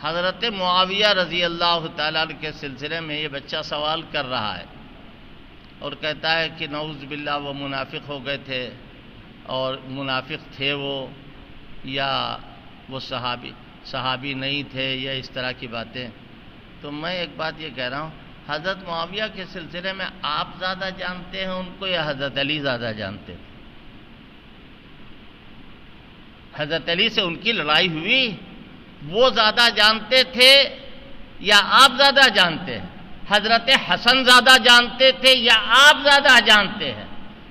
حضرت معاویہ رضی اللہ تعالیٰ عنہ کے سلسلے میں یہ بچہ سوال کر رہا ہے اور کہتا ہے کہ نعوذ باللہ وہ منافق ہو گئے تھے، اور منافق تھے وہ یا وہ صحابی نہیں تھے، یا اس طرح کی باتیں. تو میں ایک بات یہ کہہ رہا ہوں، حضرت معاویہ کے سلسلے میں آپ زیادہ جانتے ہیں ان کو یا حضرت علی زیادہ جانتے ہیں؟ حضرت علی سے ان کی لڑائی ہوئی، وہ زیادہ جانتے تھے یا آپ زیادہ جانتے ہیں؟ حضرت حسن زیادہ جانتے تھے یا آپ زیادہ جانتے ہیں؟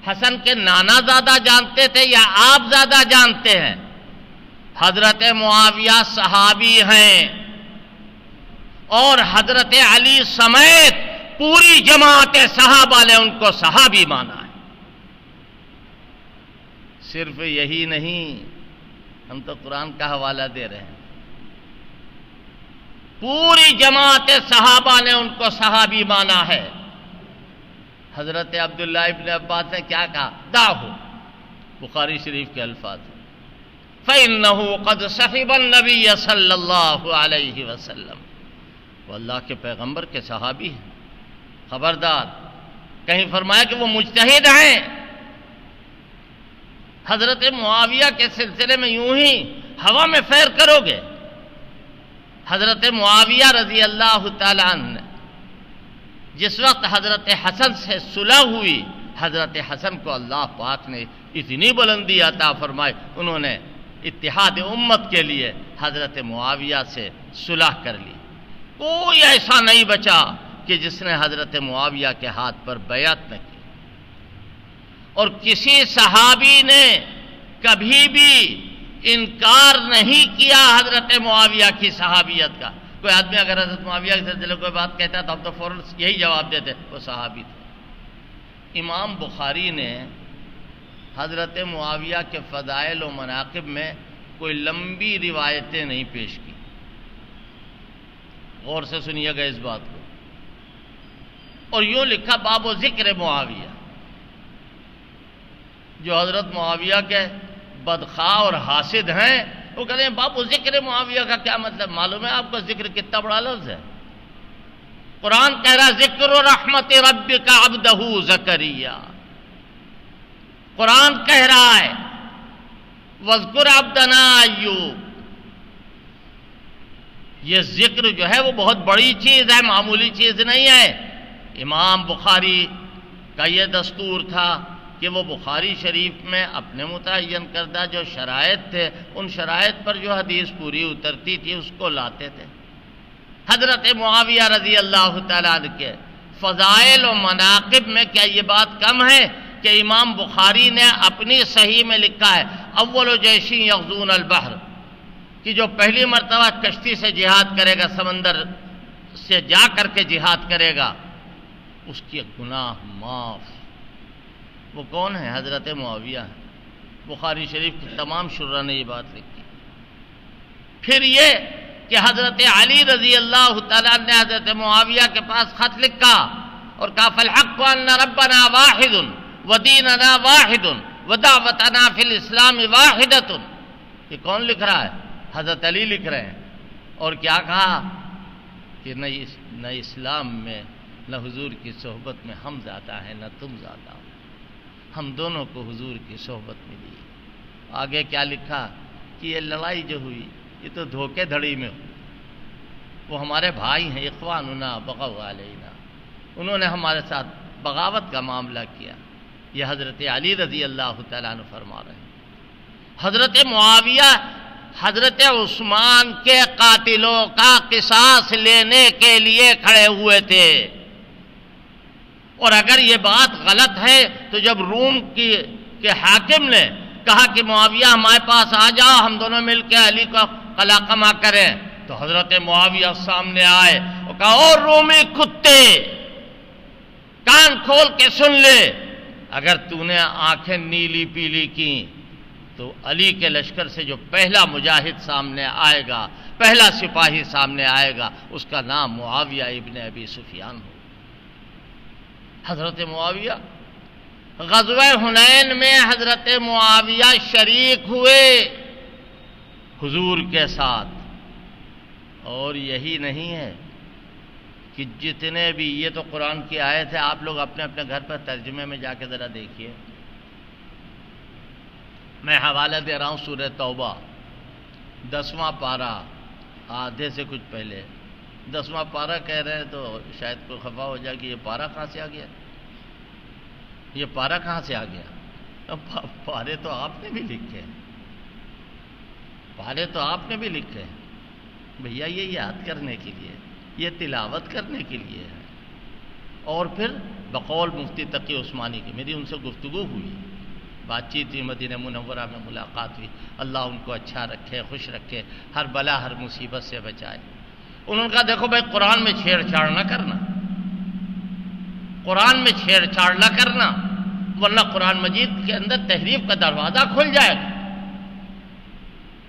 حسن کے نانا زیادہ جانتے تھے یا آپ زیادہ جانتے ہیں؟ حضرت معاویہ صحابی ہیں اور حضرت علی سمیت پوری جماعت صحابہ نے ان کو صحابی مانا ہے. صرف یہی نہیں، ہم تو قرآن کا حوالہ دے رہے ہیں. پوری جماعت صحابہ نے ان کو صحابی مانا ہے. حضرت عبداللہ ابن عباس نے کیا کہا؟ داہو، بخاری شریف کے الفاظ، فَإِنَّهُ قَدْ صَحِبَ النَّبِيَّ صلی اللہ علیہ وسلم. وہ اللہ کے پیغمبر کے صحابی ہیں. خبردار، کہیں فرمایا کہ وہ مجتہد ہیں. حضرت معاویہ کے سلسلے میں یوں ہی ہوا میں فیر کرو گے. حضرت معاویہ رضی اللہ تعالیٰ عنہ جس وقت حضرت حسن سے صلح ہوئی، حضرت حسن کو اللہ پاک نے اتنی بلندی عطا فرمائی، انہوں نے اتحاد امت کے لیے حضرت معاویہ سے صلح کر لی. کوئی ایسا نہیں بچا کہ جس نے حضرت معاویہ کے ہاتھ پر بیعت نہ کی. اور کسی صحابی نے کبھی بھی انکار نہیں کیا حضرت معاویہ کی صحابیت کا. کوئی آدمی اگر حضرت معاویہ کے سلسلے کوئی بات کہتا ہے تو ہم تو فوراً یہی جواب دیتے وہ صحابی تھے. امام بخاری نے حضرت معاویہ کے فضائل و مناقب میں کوئی لمبی روایتیں نہیں پیش کی. غور سے سنیے گا اس بات کو. اور یوں لکھا باب و ذکر معاویہ. جو حضرت معاویہ کے بدخواہ اور حاسد ہیں وہ کہتے ہیں باب و ذکر معاویہ کا کیا مطلب؟ معلوم ہے آپ کو ذکر کتنا بڑا لفظ ہے. قرآن کہہ رہا ذکر رحمت ربک عبدہ زکریا. قرآن کہہ رہا ہے وَاذْكُرْ عَبْدَنَا ایوب. یہ ذکر جو ہے وہ بہت بڑی چیز ہے، معمولی چیز نہیں ہے. امام بخاری کا یہ دستور تھا کہ وہ بخاری شریف میں اپنے متعین کردہ جو شرائط تھے، ان شرائط پر جو حدیث پوری اترتی تھی اس کو لاتے تھے. حضرت معاویہ رضی اللہ تعالیٰ عنہ کے فضائل و مناقب میں کیا یہ بات کم ہے کہ امام بخاری نے اپنی صحیح میں لکھا ہے اول جیشی یغزون البحر، کہ جو پہلی مرتبہ کشتی سے جہاد کرے گا، سمندر سے جا کر کے جہاد کرے گا، اس کے گناہ معاف. وہ کون ہے؟ حضرت معاویہ. بخاری شریف کی تمام شرح نے یہ بات لکھی. پھر یہ کہ حضرت علی رضی اللہ تعالیٰ نے حضرت معاویہ کے پاس خط لکھا اور کہا فالحق ان ربنا واحد ودیننا واحد ودعوتنا فی الاسلام واحدۃ. یہ کون لکھ رہا ہے؟ حضرت علی لکھ رہے ہیں. اور کیا کہا کہ نہ اسلام میں نہ حضور کی صحبت میں ہم زیادہ ہیں نہ تم زیادہ ہو، ہم دونوں کو حضور کی صحبت ملی. آگے کیا لکھا کہ یہ لڑائی جو ہوئی یہ تو دھوکے دھڑی میں ہو، وہ ہمارے بھائی ہیں، اخواننا بغوا علینا، انہوں نے ہمارے ساتھ بغاوت کا معاملہ کیا. یہ حضرت علی رضی اللہ تعالیٰ عنہ فرما رہے ہیں. حضرت معاویہ حضرت عثمان کے قاتلوں کا قصاص لینے کے لیے کھڑے ہوئے تھے. اور اگر یہ بات غلط ہے تو جب روم کے حاکم نے کہا کہ معاویہ ہمارے پاس آ جاؤ، ہم دونوں مل کے علی کو قلع قمع کریں، تو حضرت معاویہ سامنے آئے اور کہا او رومی کتے، کان کھول کے سن لے، اگر تو نے آنکھیں نیلی پیلی کی تو علی کے لشکر سے جو پہلا مجاہد سامنے آئے گا، پہلا سپاہی سامنے آئے گا، اس کا نام معاویہ ابن ابی سفیان ہو. حضرت معاویہ غزوہ حنین میں حضرت معاویہ شریک ہوئے حضور کے ساتھ، اور یہی نہیں ہے کہ جتنے بھی، یہ تو قرآن کی آیت ہے، آپ لوگ اپنے اپنے گھر پر ترجمے میں جا کے ذرا دیکھیے. میں حوالہ دے رہا ہوں سورہ توبہ 10واں پارہ، آدھے سے کچھ پہلے 10واں پارہ کہہ رہے ہیں تو شاید کوئی خفا ہو جائے کہ یہ پارہ کہاں سے آ گیا، یہ پارہ کہاں سے آ گیا. پارے تو آپ نے بھی لکھے، پارے تو آپ نے بھی لکھے بھیا، یہ یاد کرنے کے لیے، یہ تلاوت کرنے کے لیے ہے. اور پھر بقول مفتی تقی عثمانی کی میری ان سے گفتگو ہوئی، بات چیت ہوئی، مدینہ منورہ میں ملاقات ہوئی. اللہ ان کو اچھا رکھے، خوش رکھے، ہر بلا ہر مصیبت سے بچائے. انہوں نے کہا دیکھو بھائی، قرآن میں چھیڑ چھاڑ نہ کرنا، قرآن میں چھیڑ چھاڑ نہ کرنا، ورنہ قرآن مجید کے اندر تحریف کا دروازہ کھل جائے گا.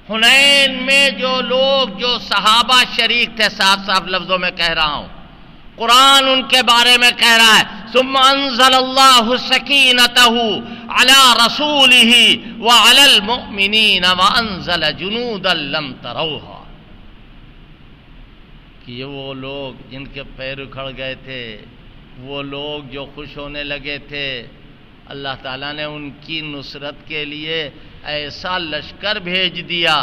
حنین میں جو لوگ، جو صحابہ شریک تھے، صاف صاف لفظوں میں کہہ رہا ہوں، قرآن ان کے بارے میں کہہ رہا ہے ثم انزل اللہ سکینتہ علی رسولہ وعلی المؤمنین وانزل جنودا لم تروها. کہ یہ وہ لوگ جن کے پیر اکھڑ گئے تھے، وہ لوگ جو خوش ہونے لگے تھے، اللہ تعالیٰ نے ان کی نصرت کے لیے ایسا لشکر بھیج دیا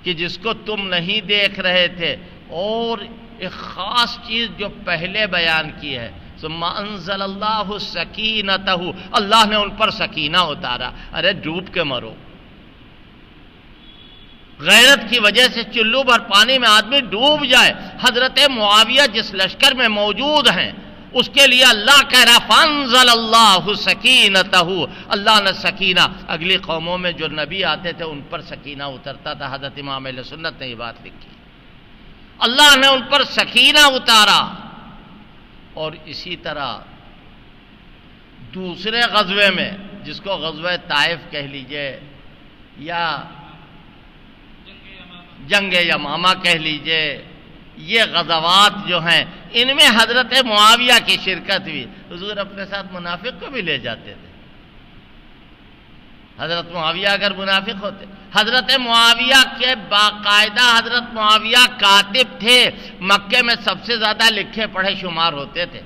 کہ جس کو تم نہیں دیکھ رہے تھے. اور ایک خاص چیز جو پہلے بیان کی ہے، ثم انزل اللہ سکینتہ، اللہ نے ان پر سکینہ اتارا. ارے ڈوب کے مرو، غیرت کی وجہ سے چلو بھر پانی میں آدمی ڈوب جائے. حضرت معاویہ جس لشکر میں موجود ہیں، اس کے لیے اللہ کہہ رہا فانزل اللہ سکینتہ، اللہ نے سکینہ، اگلی قوموں میں جو نبی آتے تھے ان پر سکینہ اترتا تھا. حضرت امام اہل سنت نے یہ بات لکھی، اللہ نے ان پر سکینہ اتارا. اور اسی طرح دوسرے غزوے میں، جس کو غزوہ طائف کہہ لیجئے یا جنگ یمامہ کہہ لیجئے، یہ غزوات جو ہیں ان میں حضرت معاویہ کی شرکت ہوئی. حضور اپنے ساتھ منافق کو بھی لے جاتے تھے. حضرت معاویہ اگر منافق ہوتے، حضرت معاویہ کے باقاعدہ حضرت معاویہ کاتب تھے، مکے میں سب سے زیادہ لکھے پڑھے شمار ہوتے تھے.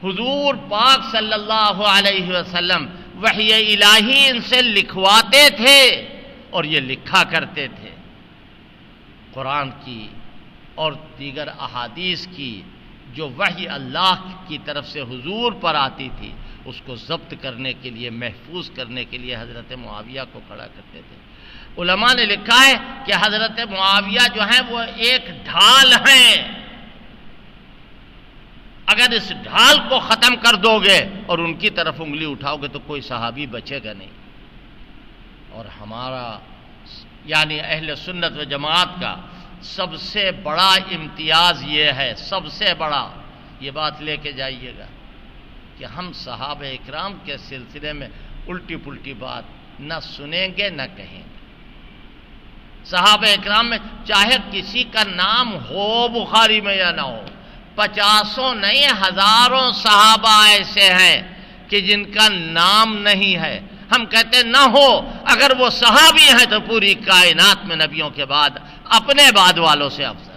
حضور پاک صلی اللہ علیہ وسلم وحی الہی ان سے لکھواتے تھے اور یہ لکھا کرتے تھے. قرآن کی اور دیگر احادیث کی جو وحی اللہ کی طرف سے حضور پر آتی تھی، اس کو ضبط کرنے کے لیے، محفوظ کرنے کے لیے حضرت معاویہ کو کھڑا کرتے تھے. علماء نے لکھا ہے کہ حضرت معاویہ جو ہیں وہ ایک ڈھال ہیں، اگر اس ڈھال کو ختم کر دو گے اور ان کی طرف انگلی اٹھاؤ گے تو کوئی صحابی بچے گا نہیں. اور ہمارا یعنی اہل سنت و جماعت کا سب سے بڑا امتیاز یہ ہے، سب سے بڑا، یہ بات لے کے جائیے گا کہ ہم صحابہ اکرام کے سلسلے میں الٹی پلٹی بات نہ سنیں گے نہ کہیں گے. صحابہ اکرام میں چاہے کسی کا نام ہو بخاری میں یا نہ ہو، 50 نہیں 1000 صحابہ ایسے ہیں کہ جن کا نام نہیں ہے. ہم کہتے نہ ہو، اگر وہ صحابی ہیں تو پوری کائنات میں نبیوں کے بعد اپنے بعد والوں سے افضل.